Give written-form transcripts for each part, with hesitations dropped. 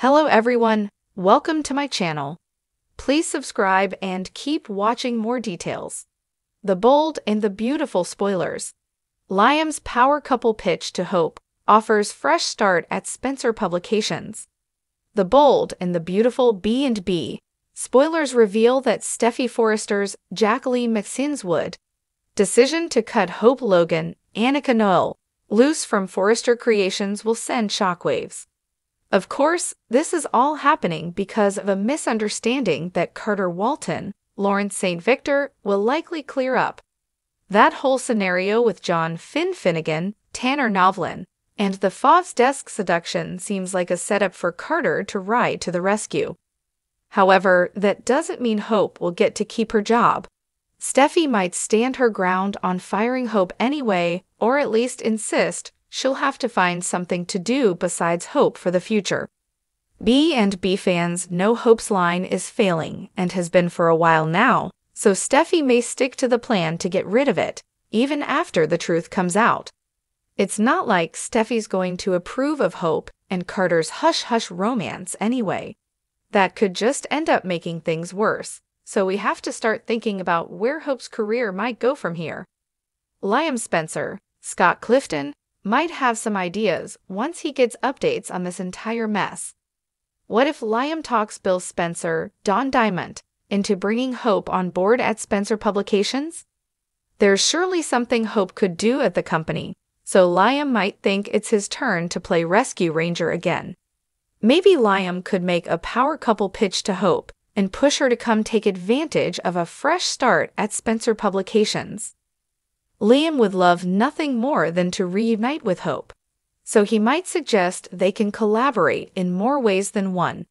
Hello everyone, welcome to my channel. Please subscribe and keep watching more details. The bold and the beautiful spoilers. Liam's power couple pitch to Hope offers fresh start at Spencer Publications. The bold and the beautiful B&B. Spoilers reveal that Steffy Forrester's Jacqueline McSinswood decision to cut Hope Logan, Annika Noel, loose from Forrester Creations will send shockwaves. Of course, this is all happening because of a misunderstanding that Carter Walton, Lawrence St. Victor, will likely clear up. That whole scenario with John Finnegan, Tanner Novlin, and the Fav's desk seduction seems like a setup for Carter to ride to the rescue. However, that doesn't mean Hope will get to keep her job. Steffy might stand her ground on firing Hope anyway, or at least insist she'll have to find something to do besides Hope for the future. B&B fans know Hope's line is failing and has been for a while now, so Steffy may stick to the plan to get rid of it, even after the truth comes out. It's not like Steffy's going to approve of Hope and Carter's hush-hush romance anyway. That could just end up making things worse, so we have to start thinking about where Hope's career might go from here. Liam Spencer, Scott Clifton, might have some ideas once he gets updates on this entire mess. What if Liam talks Bill Spencer, Don Diamond, into bringing Hope on board at Spencer Publications? There's surely something Hope could do at the company, so Liam might think it's his turn to play Rescue Ranger again. Maybe Liam could make a power couple pitch to Hope and push her to come take advantage of a fresh start at Spencer Publications. Liam would love nothing more than to reunite with Hope, so he might suggest they can collaborate in more ways than one.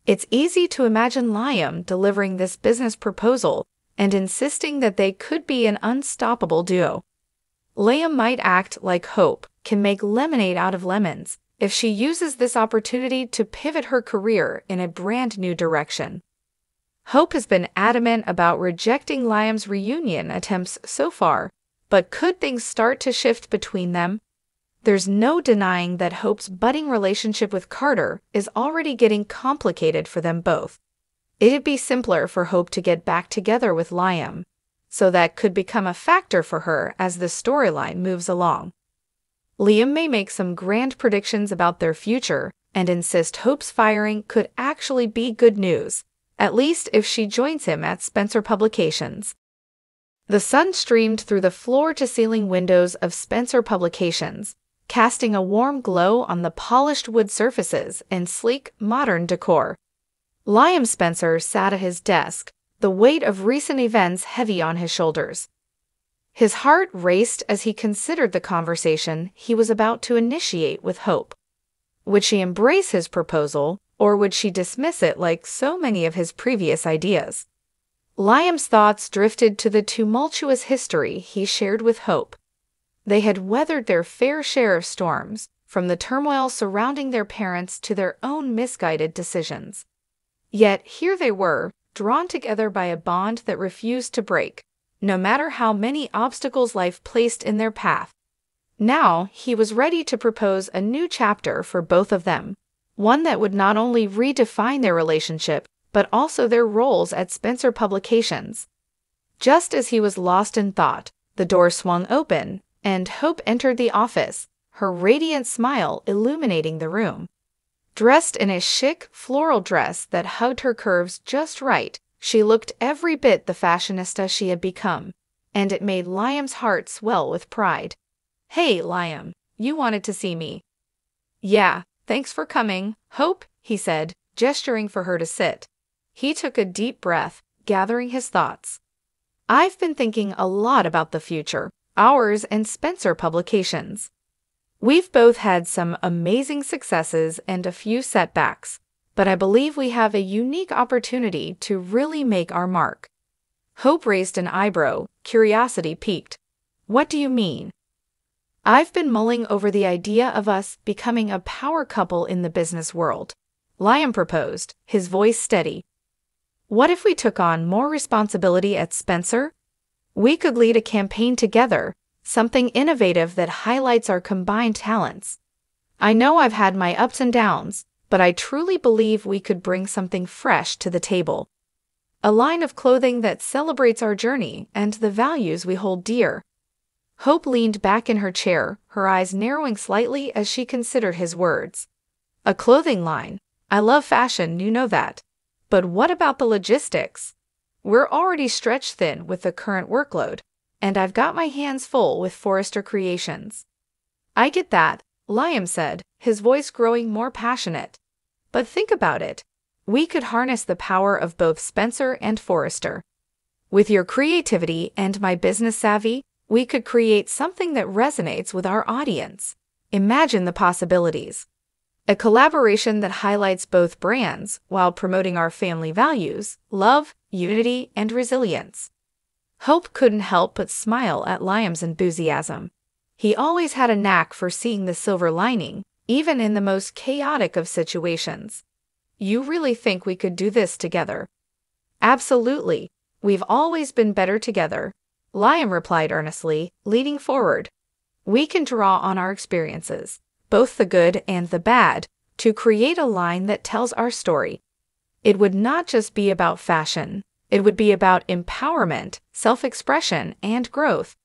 It's easy to imagine Liam delivering this business proposal and insisting that they could be an unstoppable duo. Liam might act like Hope can make lemonade out of lemons if she uses this opportunity to pivot her career in a brand new direction. Hope has been adamant about rejecting Liam's reunion attempts so far, but could things start to shift between them? There's no denying that Hope's budding relationship with Carter is already getting complicated for them both. It'd be simpler for Hope to get back together with Liam, so that could become a factor for her as the storyline moves along. Liam may make some grand predictions about their future and insist Hope's firing could actually be good news, at least if she joins him at Spencer Publications. The sun streamed through the floor-to-ceiling windows of Spencer Publications, casting a warm glow on the polished wood surfaces and sleek, modern decor. Liam Spencer sat at his desk, the weight of recent events heavy on his shoulders. His heart raced as he considered the conversation he was about to initiate with Hope. Would she embrace his proposal, or would she dismiss it like so many of his previous ideas? Liam's thoughts drifted to the tumultuous history he shared with Hope. They had weathered their fair share of storms, from the turmoil surrounding their parents to their own misguided decisions. Yet here they were, drawn together by a bond that refused to break, no matter how many obstacles life placed in their path. Now he was ready to propose a new chapter for both of them, one that would not only redefine their relationship, but also their roles at Spencer Publications. Just as he was lost in thought, the door swung open, and Hope entered the office, her radiant smile illuminating the room. Dressed in a chic, floral dress that hugged her curves just right, she looked every bit the fashionista she had become, and it made Liam's heart swell with pride. "Hey, Liam, you wanted to see me." "Yeah, thanks for coming, Hope," he said, gesturing for her to sit. He took a deep breath, gathering his thoughts. "I've been thinking a lot about the future, ours and Spencer Publications. We've both had some amazing successes and a few setbacks, but I believe we have a unique opportunity to really make our mark." Hope raised an eyebrow, curiosity piqued. "What do you mean?" "I've been mulling over the idea of us becoming a power couple in the business world," Liam proposed, his voice steady. "What if we took on more responsibility at Spencer? We could lead a campaign together, something innovative that highlights our combined talents. I know I've had my ups and downs, but I truly believe we could bring something fresh to the table. A line of clothing that celebrates our journey and the values we hold dear." Hope leaned back in her chair, her eyes narrowing slightly as she considered his words. "A clothing line. I love fashion, you know that. But what about the logistics? We're already stretched thin with the current workload, and I've got my hands full with Forrester Creations." "I get that," Liam said, his voice growing more passionate. "But think about it. We could harness the power of both Spencer and Forrester. With your creativity and my business savvy, we could create something that resonates with our audience. Imagine the possibilities. A collaboration that highlights both brands while promoting our family values, love, unity, and resilience." Hope couldn't help but smile at Liam's enthusiasm. He always had a knack for seeing the silver lining, even in the most chaotic of situations. "You really think we could do this together?" "Absolutely. We've always been better together," Liam replied earnestly, leaning forward. "We can draw on our experiences, both the good and the bad, to create a line that tells our story. It would not just be about fashion. It would be about empowerment, self-expression, and growth.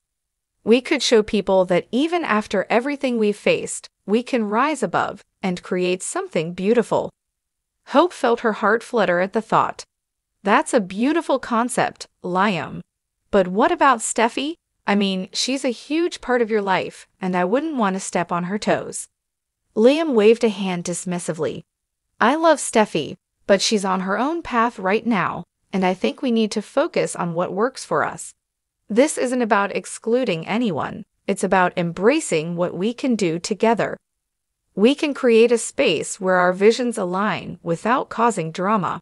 We could show people that even after everything we've faced, we can rise above and create something beautiful." Hope felt her heart flutter at the thought. "That's a beautiful concept, Liam. But what about Steffi? I mean, she's a huge part of your life, and I wouldn't want to step on her toes." Liam waved a hand dismissively. "I love Steffi, but she's on her own path right now, and I think we need to focus on what works for us. This isn't about excluding anyone. It's about embracing what we can do together. We can create a space where our visions align without causing drama."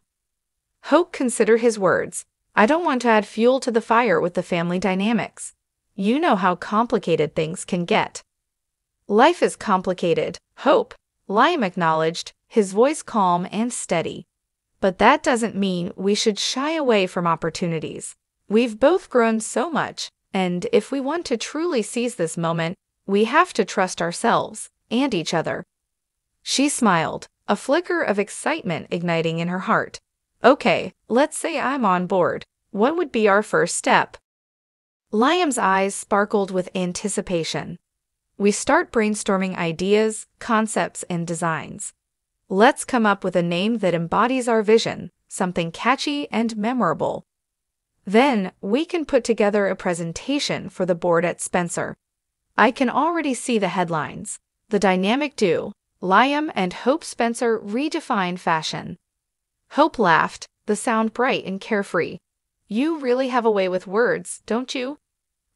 Hope considered his words. "I don't want to add fuel to the fire with the family dynamics. You know how complicated things can get." "Life is complicated, Hope," Liam acknowledged, his voice calm and steady. "But that doesn't mean we should shy away from opportunities. We've both grown so much, and if we want to truly seize this moment, we have to trust ourselves and each other." She smiled, a flicker of excitement igniting in her heart. "Okay, let's say I'm on board. What would be our first step?" Liam's eyes sparkled with anticipation. "We start brainstorming ideas, concepts, and designs. Let's come up with a name that embodies our vision, something catchy and memorable. Then we can put together a presentation for the board at Spencer. I can already see the headlines. The dynamic duo, Liam and Hope Spencer redefine fashion." Hope laughed, the sound bright and carefree. "You really have a way with words, don't you?"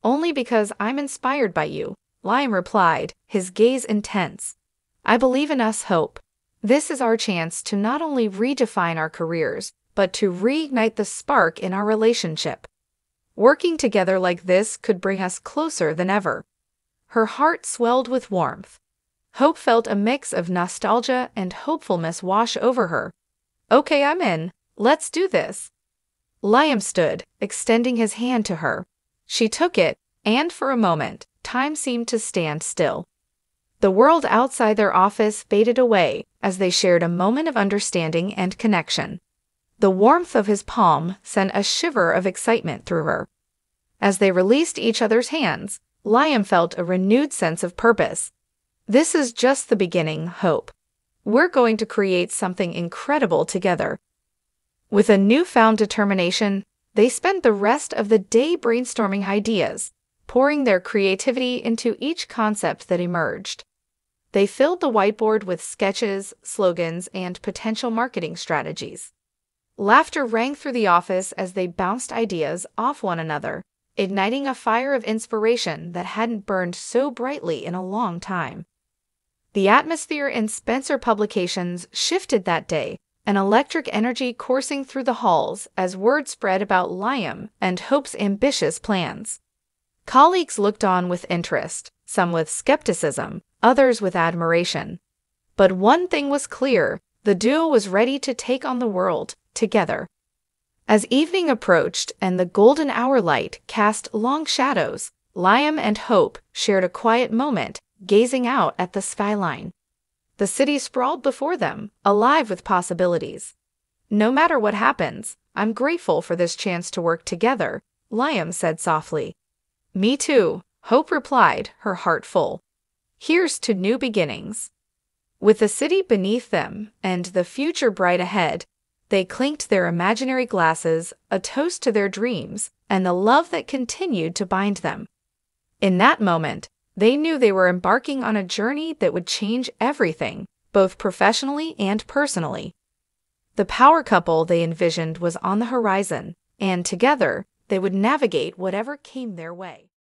"Only because I'm inspired by you," Liam replied, his gaze intense. "I believe in us, Hope. This is our chance to not only redefine our careers, but to reignite the spark in our relationship. Working together like this could bring us closer than ever." Her heart swelled with warmth. Hope felt a mix of nostalgia and hopefulness wash over her. "Okay, I'm in. Let's do this." Liam stood, extending his hand to her. She took it, and for a moment, time seemed to stand still. The world outside their office faded away as they shared a moment of understanding and connection. The warmth of his palm sent a shiver of excitement through her. As they released each other's hands, Liam felt a renewed sense of purpose. "This is just the beginning, Hope. We're going to create something incredible together." With a newfound determination, they spent the rest of the day brainstorming ideas, pouring their creativity into each concept that emerged. They filled the whiteboard with sketches, slogans, and potential marketing strategies. Laughter rang through the office as they bounced ideas off one another, igniting a fire of inspiration that hadn't burned so brightly in a long time. The atmosphere in Spencer Publications shifted that day, an electric energy coursing through the halls as word spread about Liam and Hope's ambitious plans. Colleagues looked on with interest, some with skepticism, others with admiration. But one thing was clear: the duo was ready to take on the world together. As evening approached and the golden hour light cast long shadows, Liam and Hope shared a quiet moment, gazing out at the skyline. The city sprawled before them, alive with possibilities. No matter what happens, I'm grateful for this chance to work together, Liam said softly. Me too, Hope replied, her heart full. Here's to new beginnings. With the city beneath them and the future bright ahead, they clinked their imaginary glasses, a toast to their dreams and the love that continued to bind them. In that moment, they knew they were embarking on a journey that would change everything, both professionally and personally. The power couple they envisioned was on the horizon, and together, they would navigate whatever came their way.